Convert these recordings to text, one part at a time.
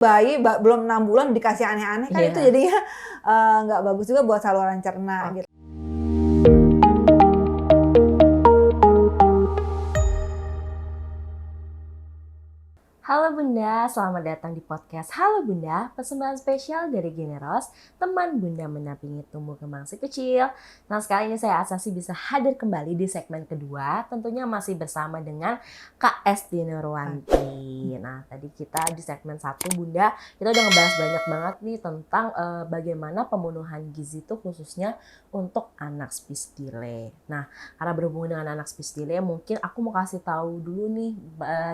bayi belum 6 bulan dikasih aneh-aneh kan itu jadinya nggak bagus juga buat saluran cerna gitu. Halo Bunda, selamat datang di podcast Halo Bunda, persembahan spesial dari Generos, teman Bunda mendampingi tumbuh kembang si kecil. Nah, sekali ini saya Asasi bisa hadir kembali di segmen kedua, tentunya masih bersama dengan Kak Esti Nurwanti. Nah, tadi kita di segmen 1 Bunda, kita udah ngebahas banyak banget nih tentang bagaimana pembunuhan gizi itu khususnya untuk anak spistile. Nah, karena berhubungan dengan anak spistile, mungkin aku mau kasih tahu dulu nih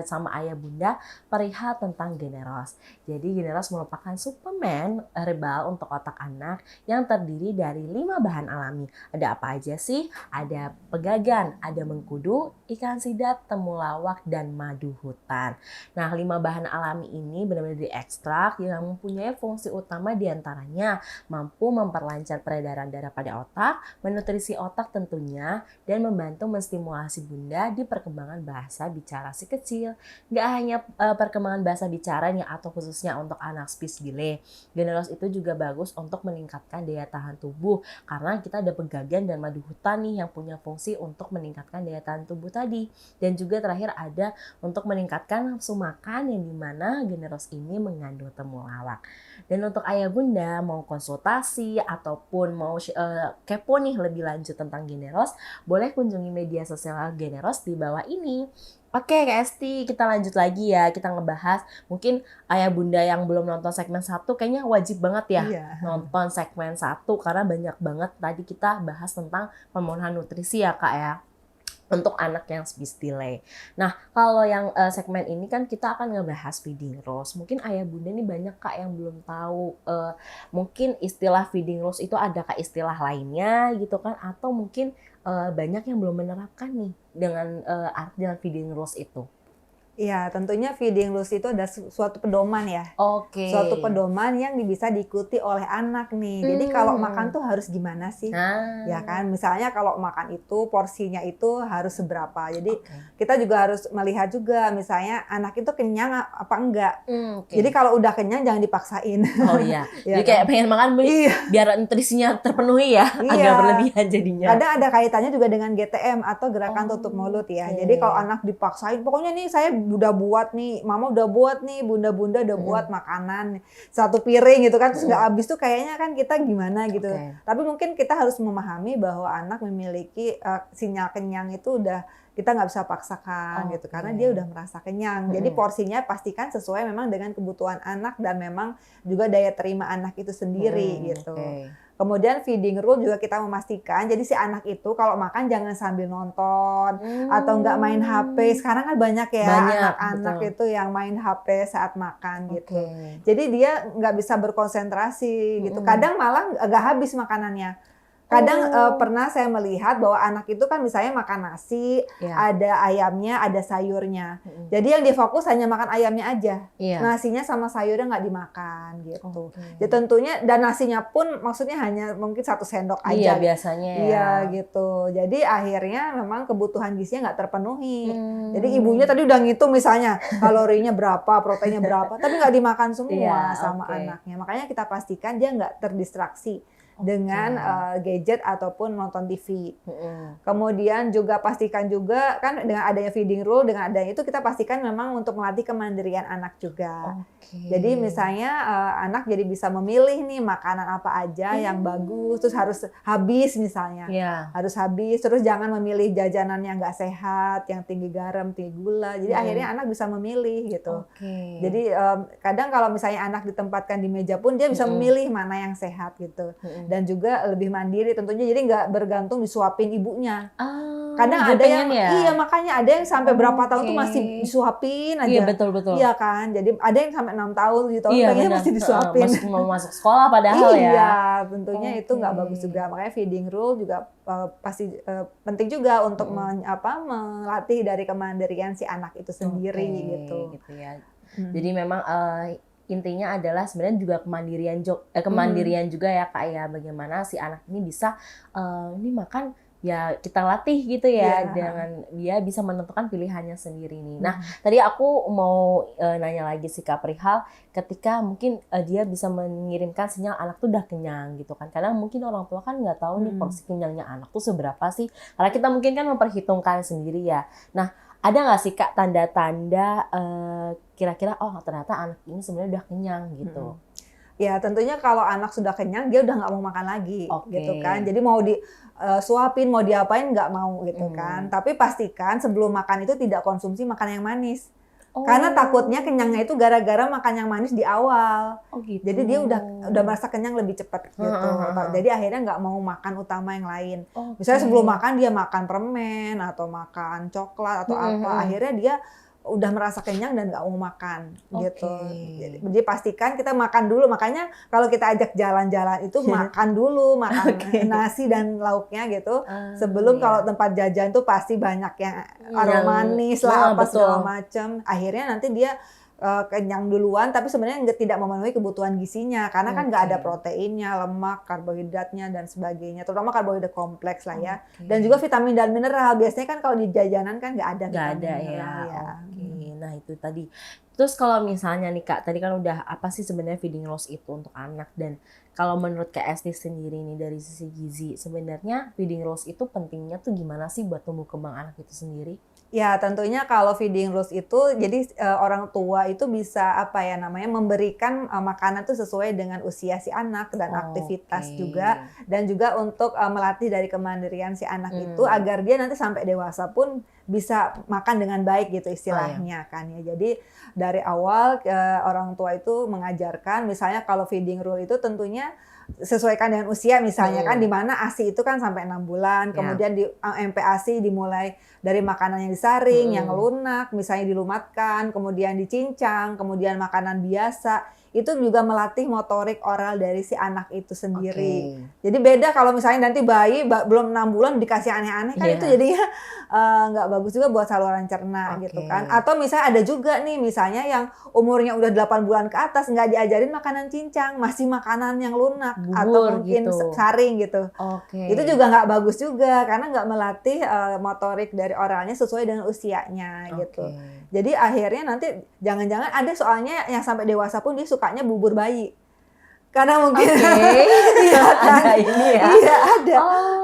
sama ayah Bunda perihal tentang Generos. Jadi Generos merupakan suplemen herbal untuk otak anak yang terdiri dari 5 bahan alami. Ada apa aja sih? Ada pegagan, ada mengkudu, ikan sidat, temulawak, dan madu hutan. Nah, 5 bahan alami ini benar-benar diekstrak yang mempunyai fungsi utama diantaranya mampu memperlancar peredaran darah pada otak, menutrisi otak tentunya, dan membantu menstimulasi Bunda di perkembangan bahasa bicara si kecil. Nggak hanya perkembangan bahasa bicaranya atau khususnya untuk anak spistile. Generos itu juga bagus untuk meningkatkan daya tahan tubuh karena kita ada pegagan dan madu hutan nih yang punya fungsi untuk meningkatkan daya tahan tubuh tadi. Dan juga terakhir ada untuk meningkatkan nafsu makan yang dimana Generos ini mengandung temulawak. Dan untuk ayah bunda mau konsultasi ataupun mau kepo nih lebih lanjut tentang Generos, boleh kunjungi media sosial Generos di bawah ini. Oke Kak Esti, kita lanjut lagi ya. Kita ngebahas mungkin ayah bunda yang belum nonton segmen 1 kayaknya wajib banget ya nonton segmen 1 karena banyak banget tadi kita bahas tentang pemenuhan nutrisi ya Kak ya untuk anak yang spistile. Nah, kalau yang segmen ini kan kita akan ngebahas feeding rules. Mungkin ayah bunda nih banyak Kak yang belum tahu mungkin istilah feeding rules itu adakah istilah lainnya gitu kan atau mungkin banyak yang belum menerapkan nih dengan artian feeding rules itu. Iya, tentunya feeding rules itu ada suatu pedoman ya. Oke. Suatu pedoman yang bisa diikuti oleh anak nih. Jadi kalau makan tuh harus gimana sih? Ya kan, misalnya kalau makan itu porsinya itu harus seberapa. Jadi kita juga harus melihat juga misalnya anak itu kenyang apa enggak. Jadi kalau udah kenyang jangan dipaksain. Oh iya. Jadi kayak pengen makan biar nutrisinya terpenuhi ya, agak berlebihan jadinya. Kadang ada kaitannya juga dengan GTM atau gerakan tutup mulut ya. Jadi kalau anak dipaksain, pokoknya nih saya udah buat nih, mama udah buat nih, bunda-bunda udah buat makanan 1 piring gitu kan, terus nggak habis tuh kayaknya kan kita gimana gitu. Tapi mungkin kita harus memahami bahwa anak memiliki sinyal kenyang itu udah kita nggak bisa paksakan gitu karena dia udah merasa kenyang. Jadi porsinya pastikan sesuai memang dengan kebutuhan anak dan memang juga daya terima anak itu sendiri gitu. Kemudian feeding rule juga kita memastikan, jadi si anak itu kalau makan jangan sambil nonton atau nggak main HP. Sekarang kan banyak ya anak-anak itu yang main HP saat makan gitu. Jadi dia nggak bisa berkonsentrasi gitu. Kadang malah nggak habis makanannya. Kadang pernah saya melihat bahwa anak itu kan misalnya makan nasi, ada ayamnya, ada sayurnya. Jadi yang dia fokus hanya makan ayamnya aja. Nasinya sama sayurnya nggak dimakan gitu. Jadi tentunya dan nasinya pun maksudnya hanya mungkin 1 sendok aja. Iya biasanya ya. Iya gitu. Jadi akhirnya memang kebutuhan gizinya nggak terpenuhi. Jadi ibunya tadi udah ngitung misalnya kalorinya berapa, proteinnya berapa, tapi nggak dimakan semua sama anaknya. Makanya kita pastikan dia nggak terdistraksi dengan gadget ataupun nonton TV. Kemudian juga pastikan juga kan dengan adanya feeding rule, dengan adanya itu kita pastikan memang untuk melatih kemandirian anak juga. Jadi misalnya anak jadi bisa memilih nih makanan apa aja yang bagus, terus harus habis misalnya. Harus habis, terus jangan memilih jajanan yang nggak sehat, yang tinggi garam, tinggi gula. Jadi akhirnya anak bisa memilih gitu. Jadi kadang kalau misalnya anak ditempatkan di meja pun dia bisa memilih mana yang sehat gitu. Dan juga lebih mandiri tentunya, jadi nggak bergantung disuapin ibunya. Kadang ada yang makanya ada yang sampai berapa tahun tuh masih disuapin aja. Iya betul. Iya kan, jadi ada yang sampai 6 tahun gitu, pengennya masih disuapin. Mau masuk sekolah padahal ya. Iya, tentunya itu nggak bagus juga. Makanya feeding rule juga pasti penting juga untuk melatih dari kemandirian si anak itu sendiri gitu ya. Jadi memang intinya adalah sebenarnya juga kemandirian juga ya Kak ya, bagaimana si anak ini bisa ini makan ya kita latih gitu ya, Iya. dengan dia bisa menentukan pilihannya sendiri nih. Nah, tadi aku mau nanya lagi sih Kak perihal ketika mungkin dia bisa mengirimkan sinyal anak tuh udah kenyang gitu kan. Kadang mungkin orang tua kan nggak tahu nih porsi kenyangnya anak tuh seberapa sih. Karena kita mungkin kan memperhitungkan sendiri ya. Nah, ada nggak sih Kak tanda-tanda kira-kira oh ternyata anak ini sebenarnya udah kenyang gitu? Ya tentunya kalau anak sudah kenyang dia udah nggak mau makan lagi Oke. gitu kan. Jadi mau disuapin mau diapain nggak mau gitu kan. Tapi pastikan sebelum makan itu tidak konsumsi makanan yang manis. Karena takutnya kenyangnya itu gara-gara makan yang manis di awal. Oh gitu. Jadi dia udah merasa kenyang lebih cepat gitu. Jadi akhirnya nggak mau makan utama yang lain. Misalnya sebelum makan dia makan permen atau makan coklat atau apa. Akhirnya dia udah merasa kenyang dan nggak mau makan gitu. Jadi pastikan kita makan dulu. Makanya kalau kita ajak jalan-jalan itu makan dulu, makan nasi dan lauknya gitu. Sebelum kalau tempat jajan tuh pasti banyak yang aroma manis lah apa segala macam. Akhirnya nanti dia kenyang duluan, tapi sebenarnya tidak memenuhi kebutuhan gizinya karena kan nggak ada proteinnya, lemak, karbohidratnya dan sebagainya. Terutama karbohidrat kompleks lah ya. Dan juga vitamin dan mineral. Biasanya kan kalau di jajanan kan nggak ada vitamin mineral ya. Nah itu tadi. Terus kalau misalnya nih Kak, tadi kan udah apa sih sebenarnya feeding loss itu untuk anak, dan kalau menurut Kak Esti sendiri nih dari sisi gizi, sebenarnya feeding loss itu pentingnya tuh gimana sih buat tumbuh kembang anak itu sendiri? Ya tentunya kalau feeding rules itu jadi orang tua itu bisa apa ya namanya memberikan makanan tuh sesuai dengan usia si anak dan aktivitas juga, dan juga untuk melatih dari kemandirian si anak itu agar dia nanti sampai dewasa pun bisa makan dengan baik gitu istilahnya kan ya. Jadi dari awal orang tua itu mengajarkan misalnya kalau feeding rule itu tentunya sesuaikan dengan usia misalnya kan, di mana ASI itu kan sampai 6 bulan, kemudian di MPASI dimulai dari makanan yang disaring, yang lunak, misalnya dilumatkan, kemudian dicincang, kemudian makanan biasa. Itu juga melatih motorik oral dari si anak itu sendiri. Jadi beda kalau misalnya nanti bayi belum 6 bulan dikasih aneh-aneh kan itu jadinya nggak bagus juga buat saluran cerna gitu kan. Atau misalnya ada juga nih misalnya yang umurnya udah 8 bulan ke atas nggak diajarin makanan cincang, masih makanan yang lunak atau mungkin saring gitu. Itu juga nggak bagus juga karena nggak melatih motorik dari oralnya sesuai dengan usianya gitu. Jadi akhirnya nanti jangan-jangan ada soalnya yang sampai dewasa pun dia sukanya bubur bayi. Karena mungkin iya kan? Ada ini ya. Iya ada.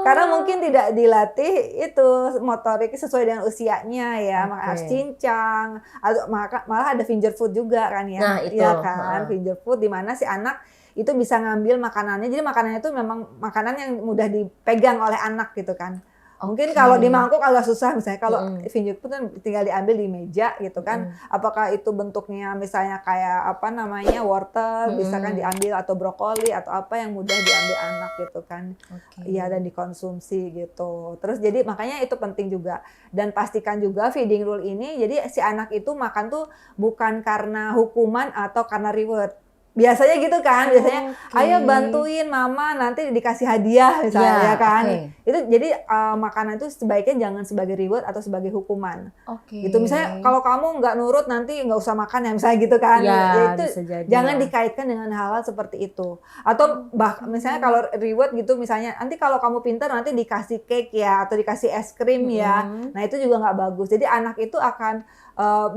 Karena mungkin tidak dilatih itu motorik sesuai dengan usianya ya. Harus cincang atau malah ada finger food juga kan ya. Nah, itu. Iya kan, finger food di mana si anak itu bisa ngambil makanannya. Jadi makanannya itu memang makanan yang mudah dipegang oleh anak gitu kan. Mungkin kalau di mangkuk agak susah, misalnya kalau finger food kan tinggal diambil di meja gitu kan. Apakah itu bentuknya misalnya kayak apa namanya wortel, bisa kan diambil, atau brokoli atau apa yang mudah diambil anak gitu kan. Iya, dan dikonsumsi gitu. Terus jadi makanya itu penting juga. Dan pastikan juga feeding rule ini jadi si anak itu makan tuh bukan karena hukuman atau karena reward. Biasanya gitu kan, biasanya ayo bantuin mama nanti dikasih hadiah misalnya ya kan. Itu jadi makanan itu sebaiknya jangan sebagai reward atau sebagai hukuman. Gitu misalnya kalau kamu nggak nurut nanti nggak usah makan ya misalnya gitu kan. Ya, itu jangan dikaitkan dengan hal-hal seperti itu. Atau misalnya kalau reward gitu misalnya nanti kalau kamu pintar nanti dikasih cake ya atau dikasih es krim ya. Nah itu juga nggak bagus. Jadi anak itu akan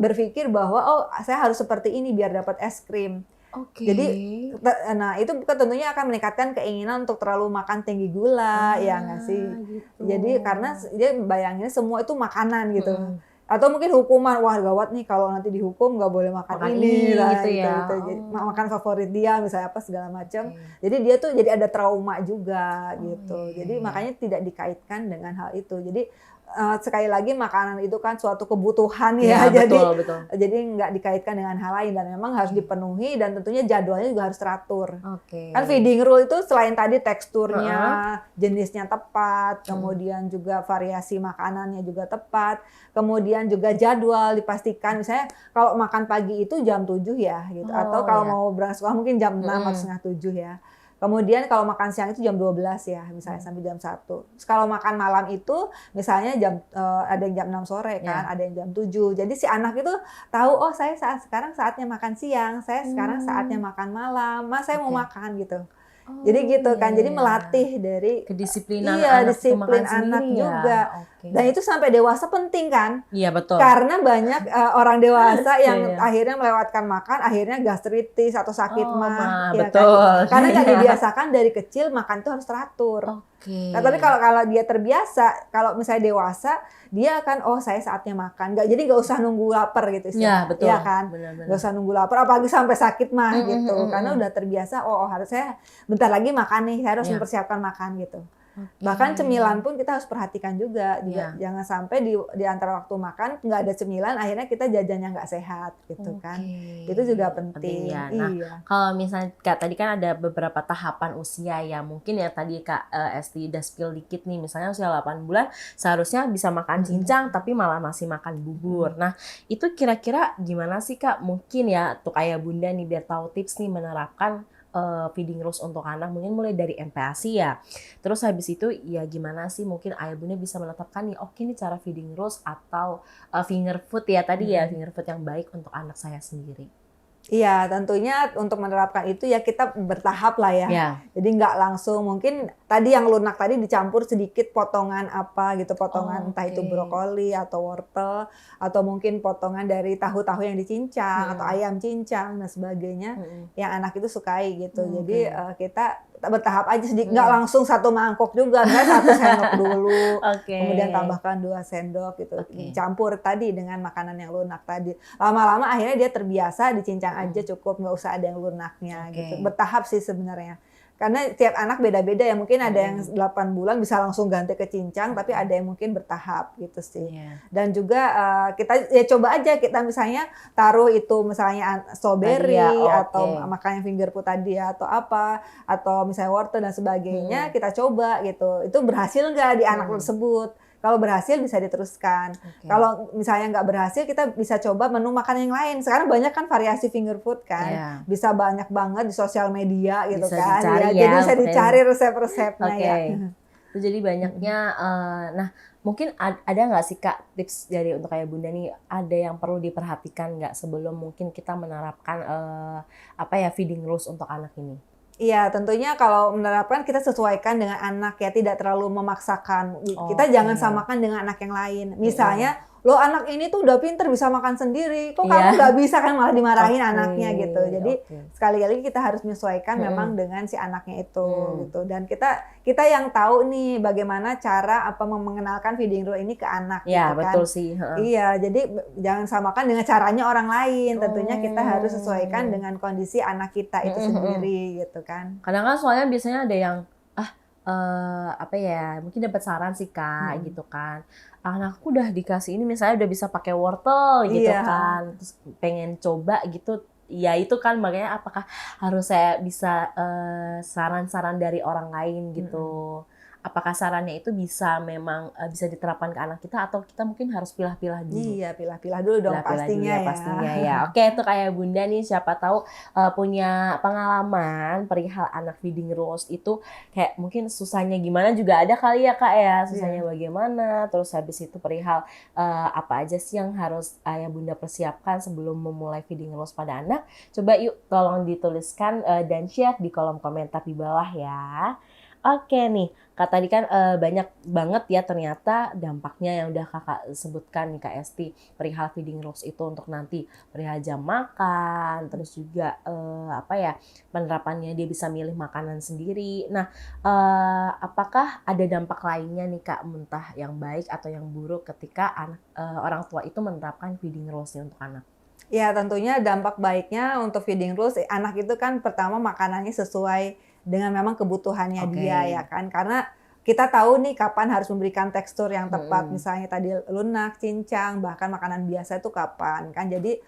berpikir bahwa oh saya harus seperti ini biar dapat es krim. Jadi, nah itu bukan tentunya akan meningkatkan keinginan untuk terlalu makan tinggi gula, ya nggak sih? Gitu. Jadi karena dia bayangin semua itu makanan gitu. Atau mungkin hukuman, wah gawat nih kalau nanti dihukum nggak boleh makan ini lah, gitu ya. Jadi, makan favorit dia misalnya apa segala macam. Jadi dia tuh jadi ada trauma juga gitu. Jadi makanya tidak dikaitkan dengan hal itu. Jadi sekali lagi makanan itu kan suatu kebutuhan ya, betul. jadi nggak dikaitkan dengan hal lain dan memang harus dipenuhi dan tentunya jadwalnya juga harus teratur. Kan feeding rule itu selain tadi teksturnya, jenisnya tepat, kemudian juga variasi makanannya juga tepat, kemudian juga jadwal dipastikan misalnya kalau makan pagi itu jam 7 ya gitu, atau kalau mau berangkat sekolah mungkin jam 6 atau setengah 7 ya. Kemudian kalau makan siang itu jam 12 ya, misalnya sampai jam 1. Terus kalau makan malam itu misalnya ada yang jam 6 sore kan, ada yang jam 7. Jadi si anak itu tahu, oh saya sekarang saatnya makan siang, saya sekarang saatnya makan malam, Mas saya mau makan gitu. Jadi gitu kan, iya, jadi iya. melatih dari Kedisiplinan iya anak untuk disiplin makan anak sendiri ya. juga. Oke. Dan itu sampai dewasa penting kan? Iya betul. Karena banyak orang dewasa Iya, yang iya. akhirnya melewatkan makan, akhirnya gastritis atau sakit Oh, mah, ya kan? betul. Karena nggak Iya. dibiasakan dari kecil makan itu harus teratur. Oke. Nah, tapi kalau dia terbiasa, kalau misalnya dewasa, dia akan oh saya saatnya makan. Jadi nggak usah nunggu lapar gitu Ya istilahnya, betul. ya kan? Benar-benar. Nggak usah nunggu lapar, apalagi sampai sakit mah gitu. Mm. Karena udah terbiasa, oh harus saya bentar lagi makan nih, saya harus Ya. mempersiapkan makan gitu. Oke. Bahkan cemilan pun kita harus perhatikan juga Iya. jangan sampai di antara waktu makan nggak ada cemilan, akhirnya kita jajannya nggak sehat gitu kan. Itu juga penting. ya. Nah, Iya. kalau misalnya Kak tadi kan ada beberapa tahapan usia ya, mungkin ya tadi Kak Esti udah spill dikit nih, misalnya usia 8 bulan seharusnya bisa makan cincang tapi malah masih makan bubur. Nah, itu kira-kira gimana sih Kak? Mungkin ya untuk ayah bunda nih biar tahu tips nih menerapkan feeding rules untuk anak, mungkin mulai dari MPASI ya. Terus habis itu ya gimana sih mungkin ayah bunda bisa menetapkan nih, oke nih cara feeding rules atau finger food ya tadi ya, finger food yang baik untuk anak saya sendiri. Iya, tentunya untuk menerapkan itu ya kita bertahap lah ya. Ya. Jadi nggak langsung, mungkin tadi yang lunak tadi dicampur sedikit potongan apa gitu, potongan entah itu Oke. brokoli atau wortel, atau mungkin potongan dari tahu-tahu yang dicincang atau ayam cincang dan sebagainya yang anak itu sukai gitu. Jadi kita bertahap aja sedikit, nggak langsung satu mangkok juga, nggak satu sendok dulu, Oke. kemudian tambahkan 2 sendok gitu, Oke. campur tadi dengan makanan yang lunak tadi. Lama-lama akhirnya dia terbiasa dicincang aja cukup, nggak usah ada yang lunaknya gitu. Bertahap sih sebenarnya. Karena tiap anak beda-beda ya, mungkin ada yang 8 bulan bisa langsung ganti ke cincang, tapi ada yang mungkin bertahap gitu sih. Dan juga kita ya coba aja, kita misalnya taruh itu misalnya strawberry atau makan yang finger food tadi atau apa, atau misalnya wortel dan sebagainya, kita coba gitu. Itu berhasil nggak di anak tersebut? Kalau berhasil bisa diteruskan. Kalau misalnya nggak berhasil, kita bisa coba menu makan yang lain. Sekarang banyak kan variasi finger food kan, bisa banyak banget di sosial media gitu bisa kan. Dicari Jadi bisa dicari resep-resepnya ya. Itu jadi banyaknya. Nah, mungkin ada nggak sih Kak tips dari untuk ayah bunda nih? Ada yang perlu diperhatikan nggak sebelum mungkin kita menerapkan feeding rules untuk anak ini? Iya, tentunya kalau menerapkan kita sesuaikan dengan anak ya, tidak terlalu memaksakan. Kita jangan samakan dengan anak yang lain. Misalnya, lo anak ini tuh udah pinter bisa makan sendiri, kok kamu nggak bisa, kan malah dimarahin anaknya gitu. Jadi sekali-kali kita harus menyesuaikan memang dengan si anaknya itu gitu. Dan kita yang tahu nih bagaimana cara mengenalkan feeding rule ini ke anak. Ya, gitu kan. betul sih. Iya, jadi jangan samakan dengan caranya orang lain. Tentunya kita harus sesuaikan dengan kondisi anak kita itu sendiri gitu kan. Kadang kan soalnya biasanya ada yang mungkin dapat saran sih Kak gitu kan. Anakku udah dikasih ini misalnya udah bisa pakai wortel gitu kan. Terus pengen coba gitu. Ya itu kan makanya apakah harus saya bisa saran-saran dari orang lain gitu. Apakah sarannya itu bisa memang bisa diterapkan ke anak kita atau kita mungkin harus pilah-pilah dulu? Iya, pilah-pilah dulu dong pastinya ya. Pastinya ya. Oke, itu kayak bunda nih siapa tahu punya pengalaman perihal anak feeding rules itu kayak mungkin susahnya gimana juga ada kali ya Kak ya. Susahnya bagaimana, terus habis itu perihal apa aja sih yang harus ayah bunda persiapkan sebelum memulai feeding rules pada anak. Coba yuk tolong dituliskan dan share di kolom komentar di bawah ya. Oke nih, Kak tadi kan banyak banget ya ternyata dampaknya yang udah Kakak sebutkan nih Kak Esti perihal feeding rules itu untuk nanti perihal jam makan, terus juga penerapannya dia bisa milih makanan sendiri. Nah, apakah ada dampak lainnya nih Kak, entah yang baik atau yang buruk ketika orang tua itu menerapkan feeding rules untuk anak? Ya, tentunya dampak baiknya untuk feeding rules, anak itu kan pertama makanannya sesuai dengan memang kebutuhannya dia ya kan. Karena kita tahu nih kapan harus memberikan tekstur yang tepat, misalnya tadi lunak, cincang, bahkan makanan biasa itu kapan kan. Jadi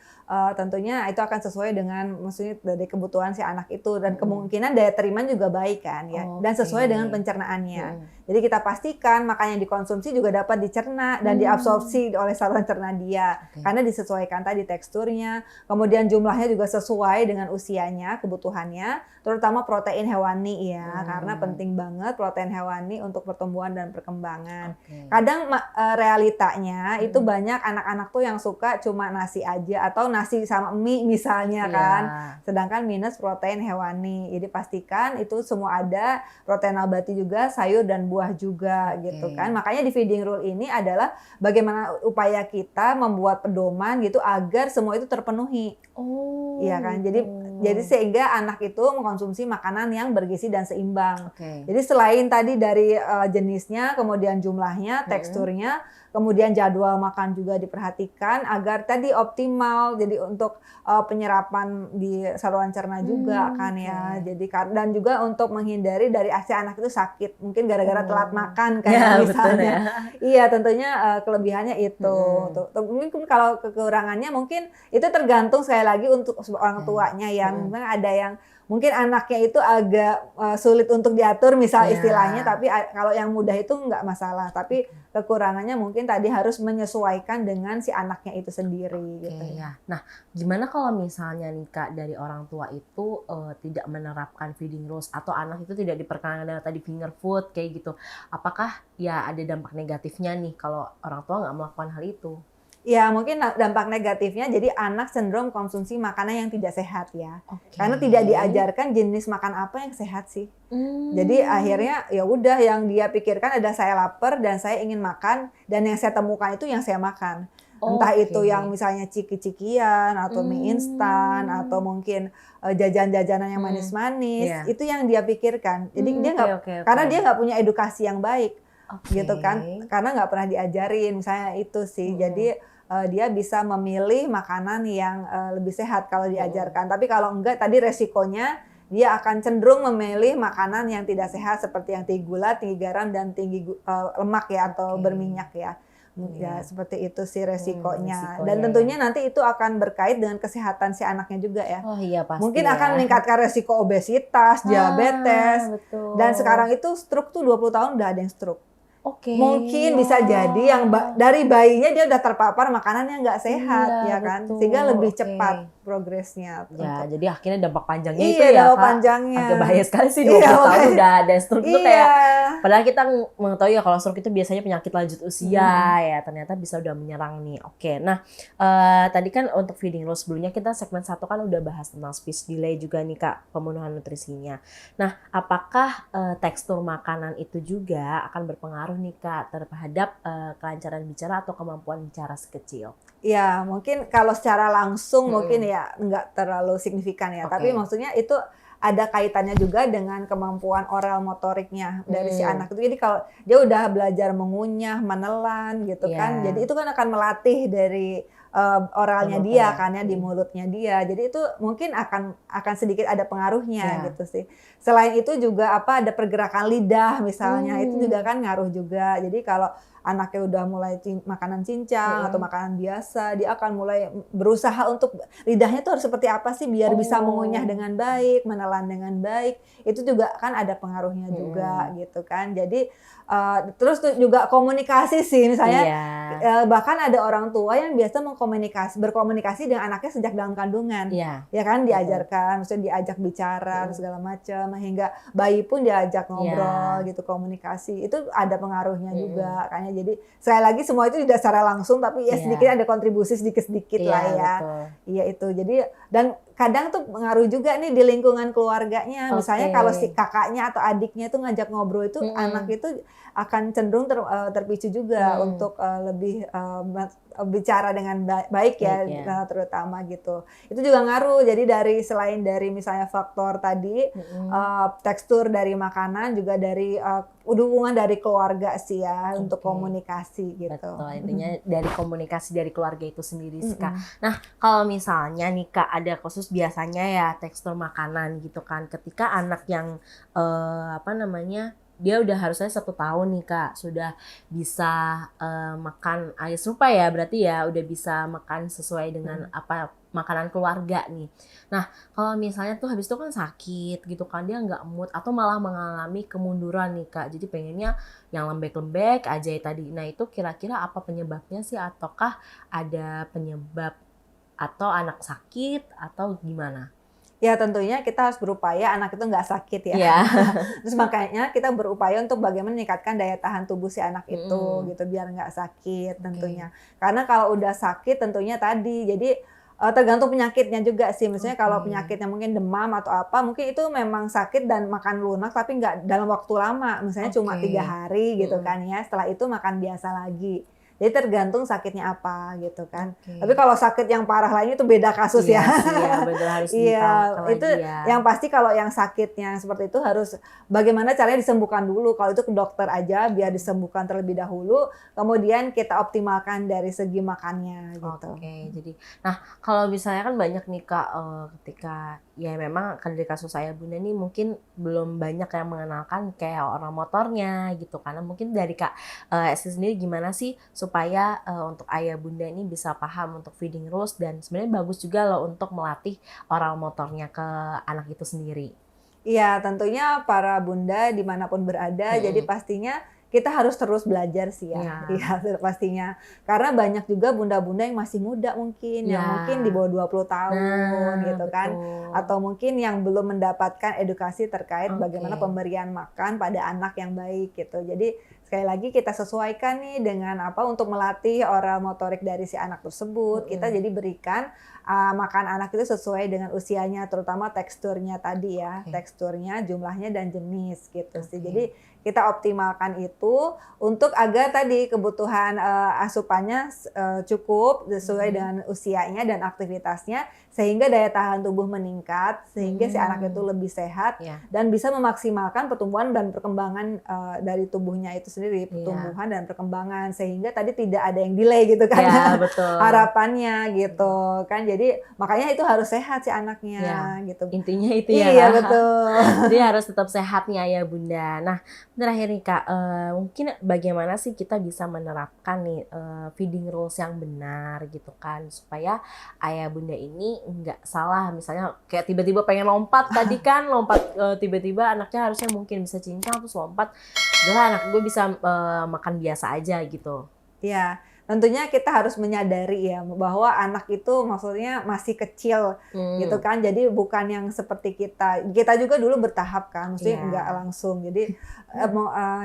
tentunya itu akan sesuai dengan maksudnya dari kebutuhan si anak itu, dan kemungkinan daya terima juga baik kan ya, dan sesuai dengan pencernaannya. Jadi kita pastikan makanan yang dikonsumsi juga dapat dicerna dan diabsorpsi oleh saluran cerna dia, karena disesuaikan tadi teksturnya, kemudian jumlahnya juga sesuai dengan usianya, kebutuhannya, terutama protein hewani ya, karena penting banget protein hewani untuk pertumbuhan dan perkembangan. Oke. Kadang realitanya itu Mm-mm. banyak anak-anak tuh yang suka cuma nasi aja atau nasi sama mie misalnya Iya. kan. Sedangkan minus protein hewani. Jadi pastikan itu semua ada, protein nabati juga, sayur dan buah juga gitu kan. Makanya di feeding rule ini adalah bagaimana upaya kita membuat pedoman gitu agar semua itu terpenuhi. Oh, Iya kan. gitu. Jadi sehingga anak itu mengkonsumsi makanan yang bergizi dan seimbang. Oke. Jadi selain tadi dari jenisnya, kemudian jumlahnya, teksturnya, kemudian jadwal makan juga diperhatikan agar tadi optimal. Jadi untuk penyerapan di saluran cerna juga kan ya. Oke. Jadi dan juga untuk menghindari dari si anak itu sakit. Mungkin gara-gara telat makan Ya, kayak betul misalnya. ya. Iya, tentunya kelebihannya itu. Mungkin kalau kekurangannya mungkin itu tergantung sekali lagi untuk orang tuanya ya. Mungkin ada yang mungkin anaknya itu agak sulit untuk diatur misal istilahnya, tapi kalau yang mudah itu nggak masalah. Tapi kekurangannya mungkin tadi harus menyesuaikan dengan si anaknya itu sendiri gitu ya. Nah, gimana kalau misalnya nih Kak dari orang tua itu tidak menerapkan feeding rules atau anak itu tidak diperkenalkan dengan tadi finger food kayak gitu. Apakah ya ada dampak negatifnya nih kalau orang tua nggak melakukan hal itu? Ya, mungkin dampak negatifnya jadi anak cenderung konsumsi makanan yang tidak sehat ya. Karena tidak diajarkan jenis makan apa yang sehat sih. Jadi akhirnya ya udah yang dia pikirkan ada saya lapar dan saya ingin makan dan yang saya temukan itu yang saya makan. Entah itu yang misalnya ciki-cikian atau mie instan atau mungkin jajan-jajanan yang manis-manis, itu yang dia pikirkan. Jadi dia nggak karena dia nggak punya edukasi yang baik. Gitu kan, karena nggak pernah diajarin misalnya itu sih. Jadi dia bisa memilih makanan yang lebih sehat kalau diajarkan. Tapi kalau enggak, tadi resikonya dia akan cenderung memilih makanan yang tidak sehat seperti yang tinggi gula, tinggi garam, dan tinggi lemak ya atau berminyak ya. Ya seperti itu sih resikonya. Dan tentunya nanti itu akan berkait dengan kesehatan si anaknya juga ya. Oh iya pasti. Mungkin akan meningkatkan resiko obesitas, diabetes. Betul. Dan sekarang itu stroke tuh 20 tahun udah ada yang stroke. Mungkin bisa jadi yang dari bayinya dia udah terpapar makanan yang nggak sehat ya kan, sehingga lebih cepat progresnya. Ya, jadi akhirnya dampak panjangnya itu Iya, ya dampak Kak, panjangnya. agak bahaya sekali sih 20 tahun udah ada stroke itu kayak, padahal kita mengetahui ya kalau stroke itu biasanya penyakit lanjut usia ya, ternyata bisa udah menyerang nih. Oke, nah tadi kan untuk feeding rules sebelumnya kita segmen 1 kan udah bahas tentang speech delay juga nih Kak, pemenuhan nutrisinya. Nah, apakah tekstur makanan itu juga akan berpengaruh nih Kak terhadap kelancaran bicara atau kemampuan bicara sekecil? Ya, mungkin kalau secara langsung mungkin ya nggak terlalu signifikan ya. Tapi maksudnya itu ada kaitannya juga dengan kemampuan oral motoriknya dari si anak itu. Jadi kalau dia udah belajar mengunyah, menelan gitu kan. Jadi itu kan akan melatih dari oralnya dia kan ya, di mulutnya dia. Jadi itu mungkin akan sedikit ada pengaruhnya gitu sih. Selain itu juga ada pergerakan lidah misalnya, itu juga kan ngaruh juga. Jadi kalau anaknya udah mulai makanan cincang atau makanan biasa, dia akan mulai berusaha untuk lidahnya tuh harus seperti apa sih biar bisa mengunyah dengan baik, menelan dengan baik. Itu juga kan ada pengaruhnya juga gitu kan. Jadi terus juga komunikasi sih misalnya, bahkan ada orang tua yang biasa berkomunikasi dengan anaknya sejak dalam kandungan, ya kan diajarkan, maksudnya diajak bicara segala macam, hingga bayi pun diajak ngobrol gitu, komunikasi itu ada pengaruhnya juga, kayaknya. Jadi sekali lagi semua itu tidak secara langsung, tapi ya sedikit ada kontribusi sedikit-sedikit lah ya. Iya itu. Jadi dan kadang tuh pengaruh juga nih di lingkungan keluarganya. Misalnya kalau si kakaknya atau adiknya tuh ngajak ngobrol itu, anak itu akan cenderung terpicu juga untuk lebih bicara dengan baik ya, terutama gitu. Itu juga ngaruh. Jadi selain dari misalnya faktor tadi tekstur dari makanan, juga dari dukungan dari keluarga sih ya untuk komunikasi gitu. Betul, intinya dari komunikasi dari keluarga itu sendiri sih Kak. Nah, kalau misalnya nih Kak ada khusus biasanya ya tekstur makanan gitu kan, ketika anak yang dia udah harusnya 1 tahun nih Kak, sudah bisa makan air serupa ya, berarti ya udah bisa makan sesuai dengan makanan keluarga nih. Nah, kalau misalnya tuh habis itu kan sakit gitu kan, dia nggak mood atau malah mengalami kemunduran nih Kak, jadi pengennya yang lembek-lembek aja ya tadi. Nah, itu kira-kira apa penyebabnya sih, ataukah ada penyebab atau anak sakit atau gimana? Ya tentunya kita harus berupaya anak itu nggak sakit ya. Iya. Terus makanya kita berupaya untuk bagaimana meningkatkan daya tahan tubuh si anak itu Mm-mm. gitu biar nggak sakit Oke. tentunya. Karena kalau udah sakit tentunya tadi jadi tergantung penyakitnya juga sih. Misalnya kalau Oke. penyakitnya mungkin demam atau apa, mungkin itu memang sakit dan makan lunak tapi nggak dalam waktu lama. Misalnya cuma Oke. 3 hari gitu Mm-mm. kan ya. Setelah itu makan biasa lagi. Jadi tergantung sakitnya apa gitu kan. Tapi Oke. kalau sakit yang parah lainnya itu beda kasus Iya ya. sih ya, bener harus Iya, diutamakan itu lagi ya. yang pasti kalau yang sakitnya seperti itu harus bagaimana caranya disembuhkan dulu. Kalau itu ke dokter aja biar disembuhkan terlebih dahulu, kemudian kita optimalkan dari segi makannya gitu. Oke, jadi nah kalau misalnya kan banyak nih Kak, ketika ya memang kan dari kasus saya Bunda nih mungkin belum banyak yang mengenalkan kayak orang motornya gitu, karena mungkin dari Kak Esti sendiri gimana sih supaya untuk ayah Bunda ini bisa paham untuk feeding rules dan sebenarnya bagus juga loh untuk melatih orang motornya ke anak itu sendiri. Iya, tentunya para bunda dimanapun berada, jadi Mm-mm. pastinya kita harus terus belajar sih ya. Iya, Iya, pastinya. Karena banyak juga bunda-bunda yang masih muda mungkin, iya. yang mungkin di bawah 20 tahun Nah, gitu kan. betul. Atau mungkin yang belum mendapatkan edukasi terkait bagaimana Oke. pemberian makan pada anak yang baik gitu. Jadi sekali lagi kita sesuaikan nih dengan apa untuk melatih oral motorik dari si anak tersebut. Kita Mm-mm. jadi berikan makan anak itu sesuai dengan usianya, terutama teksturnya tadi ya, Oke. teksturnya, jumlahnya, dan jenis gitu sih. Oke. Jadi kita optimalkan itu untuk agar tadi kebutuhan asupannya cukup sesuai Mm-mm. dengan usianya dan aktivitasnya, sehingga daya tahan tubuh meningkat, sehingga si anak itu Mm. lebih sehat Ya, dan bisa memaksimalkan pertumbuhan dan perkembangan dari tubuhnya itu sendiri, iya. pertumbuhan dan perkembangan, sehingga tadi tidak ada yang delay gitu kan. Ya, betul. Harapannya gitu kan. Jadi makanya itu harus sehat si Ya, anaknya gitu. intinya itu ya, Iya Kak. betul. Jadi harus tetap sehat nih ayah bunda. Nah, terakhir nih Kak, mungkin bagaimana sih kita bisa menerapkan nih feeding rules yang benar gitu kan, supaya ayah bunda ini nggak salah. Misalnya kayak tiba-tiba pengen lompat tadi kan, lompat tiba-tiba anaknya harusnya mungkin bisa cincang terus lompat. Udah anak gue bisa makan biasa aja gitu. Ya, tentunya kita harus menyadari ya bahwa anak itu maksudnya masih kecil gitu Hmm, kan. Jadi bukan yang seperti kita. Kita juga dulu bertahap kan, maksudnya iya. enggak langsung. Jadi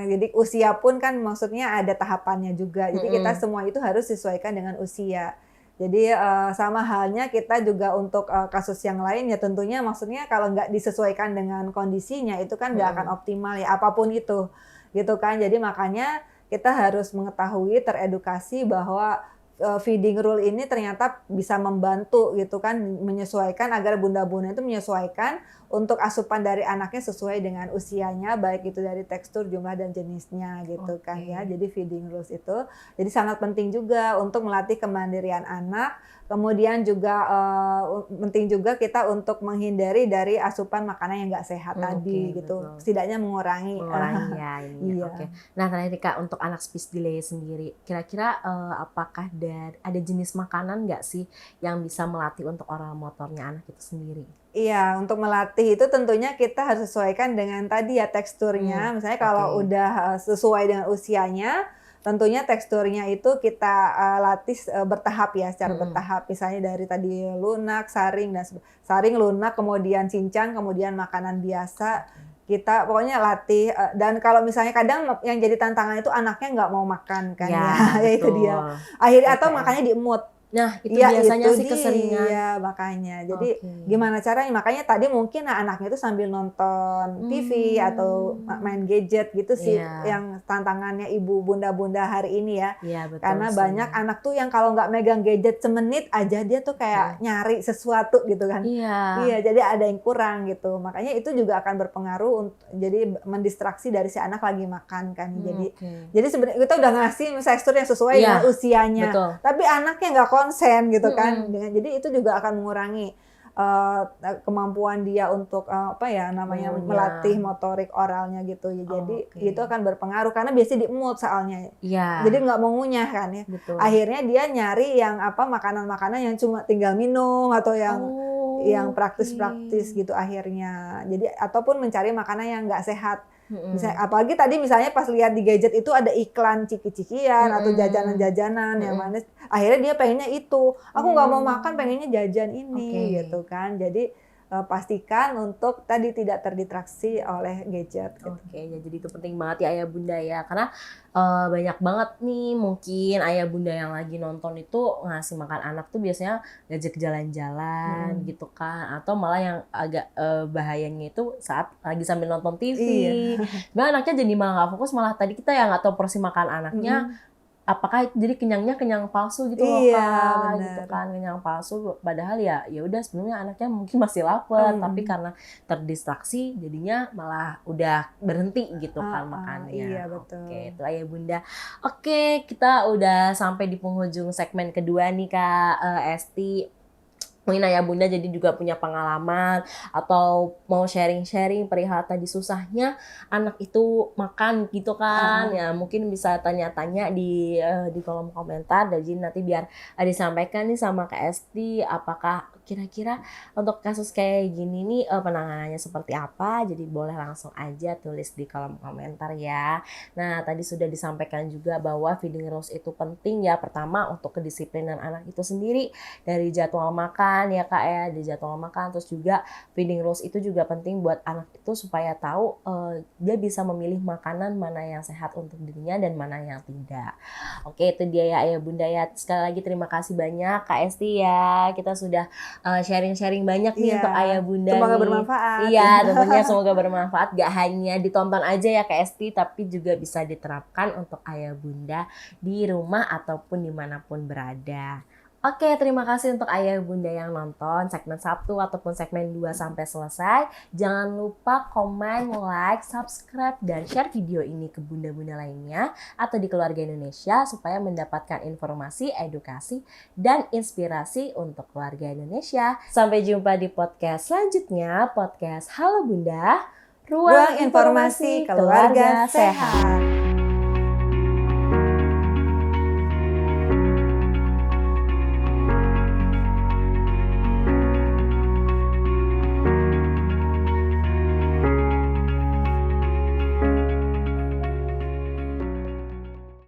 jadi usia pun kan maksudnya ada tahapannya juga. Jadi kita Mm-mm. semua itu harus disesuaikan dengan usia. Jadi sama halnya kita juga untuk kasus yang lain ya tentunya maksudnya kalau nggak disesuaikan dengan kondisinya itu kan nggak akan Mm-mm. optimal ya apapun itu gitu kan. Jadi makanya kita harus mengetahui, teredukasi bahwa feeding rule ini ternyata bisa membantu gitu kan, menyesuaikan agar bunda-bunda itu menyesuaikan untuk asupan dari anaknya sesuai dengan usianya, baik itu dari tekstur, jumlah, dan jenisnya gitu kan ya. Oke. Jadi feeding rules itu jadi sangat penting juga untuk melatih kemandirian anak, kemudian juga penting juga kita untuk menghindari dari asupan makanan yang nggak sehat tadi Oke, gitu, betul. setidaknya mengurangi. Mengurangi ya ininya. Iya. Oke. Nah, terakhir nih, Kak, untuk anak speech delay sendiri, kira-kira apakah ada jenis makanan nggak sih yang bisa melatih untuk oral motornya anak itu sendiri? Iya, untuk melatih itu tentunya kita harus sesuaikan dengan tadi ya teksturnya. Misalnya Oke. kalau udah sesuai dengan usianya, tentunya teksturnya itu kita latih bertahap ya, secara Mm-mm. bertahap. Misalnya dari tadi lunak, saring dan saring, lunak, kemudian cincang, kemudian makanan biasa. Oke. Kita pokoknya latih dan kalau misalnya kadang yang jadi tantangan itu anaknya nggak mau makan kan ya, Ya, ya itu dia. betul. Akhirnya atau TTM. makannya diemut. Nah, itu Iya biasanya itu sih keseringan. dia, makanya. Jadi Oke. gimana caranya? Makanya tadi mungkin anaknya itu sambil nonton TV atau main gadget gitu sih Iya, yang tantangannya ibu bunda-bunda hari ini ya. iya betul Karena sih. banyak anak tuh yang kalau nggak megang gadget semenit aja dia tuh kayak Mm. nyari sesuatu gitu kan. Iya. Iya, jadi ada yang kurang gitu. Makanya itu juga akan berpengaruh jadi mendistraksi dari si anak lagi makan kan. Oke. Jadi sebenarnya kita udah ngasih tekstur yang sesuai Iya, dengan usianya, betul. tapi anaknya nggak konsen gitu kan. Mm-mm. Jadi itu juga akan mengurangi kemampuan dia untuk apa ya namanya Mengunyah. melatih motorik oralnya gitu. Ya, jadi Oke. itu akan berpengaruh karena biasanya diemut soalnya. Iya, Jadi nggak mau ngunyah kan ya. betul. Akhirnya dia nyari yang apa makanan-makanan yang cuma tinggal minum atau yang praktis-praktis Oke. gitu akhirnya. Jadi ataupun mencari makanan yang nggak sehat. Mm-mm. Misalnya, apalagi tadi misalnya pas lihat di gadget itu ada iklan ciki-cikian atau Mm-mm. jajanan-jajanan yang Mm-mm. mana akhirnya dia pengennya itu. Aku nggak mau makan, Oh, pengennya jajan ini oke. gitu kan. Jadi pastikan untuk tadi tidak terdistraksi oleh gadget. Gitu. Oke, ya jadi itu penting banget ya ayah bunda ya, karena banyak banget nih mungkin ayah bunda yang lagi nonton itu ngasih makan anak tuh biasanya ngajak jalan-jalan gitu kan, atau malah yang agak bahayanya itu saat lagi sambil nonton TV, nah anaknya jadi malah nggak fokus, malah tadi kita yang nggak tahu porsi makan anaknya. Apakah itu jadi kenyangnya kenyang palsu gitu loh Kak, gitu kan, kenyang palsu padahal ya udah sebenarnya anaknya mungkin masih lapar tapi karena terdistraksi jadinya malah udah berhenti gitu kan makannya. Iya, betul. Oke, itu ayah bunda. Oke, kita udah sampai di penghujung segmen kedua nih Kak Esti. Mungkin ayah bunda jadi juga punya pengalaman atau mau sharing-sharing perihal tadi susahnya anak itu makan gitu kan, ya mungkin bisa tanya-tanya di kolom komentar, dan jadi nanti biar disampaikan nih sama Kak Esti apakah kira-kira untuk kasus kayak gini nih penanganannya seperti apa, jadi boleh langsung aja tulis di kolom komentar ya. Nah tadi sudah disampaikan juga bahwa feeding rules itu penting ya, pertama untuk kedisiplinan anak itu sendiri dari jadwal makan ya Kak ya, di jadwal makan, terus juga feeding rules itu juga penting buat anak itu supaya tahu dia bisa memilih makanan mana yang sehat untuk dirinya dan mana yang tidak. Oke, itu dia ya ayah bunda ya. Sekali lagi terima kasih banyak Kak Esti ya, kita sudah sharing-sharing banyak nih untuk ayah bunda. Semoga nih bermanfaat. Iya, tentunya semoga bermanfaat. Gak hanya ditonton aja ya Kak Esti, tapi juga bisa diterapkan untuk ayah bunda di rumah ataupun dimanapun berada. Oke, terima kasih untuk ayah bunda yang nonton segmen 1 ataupun segmen 2 sampai selesai. Jangan lupa komen, like, subscribe, dan share video ini ke bunda-bunda lainnya atau di keluarga Indonesia supaya mendapatkan informasi, edukasi, dan inspirasi untuk keluarga Indonesia. Sampai jumpa di podcast selanjutnya, podcast Halo Bunda, Ruang informasi keluarga sehat.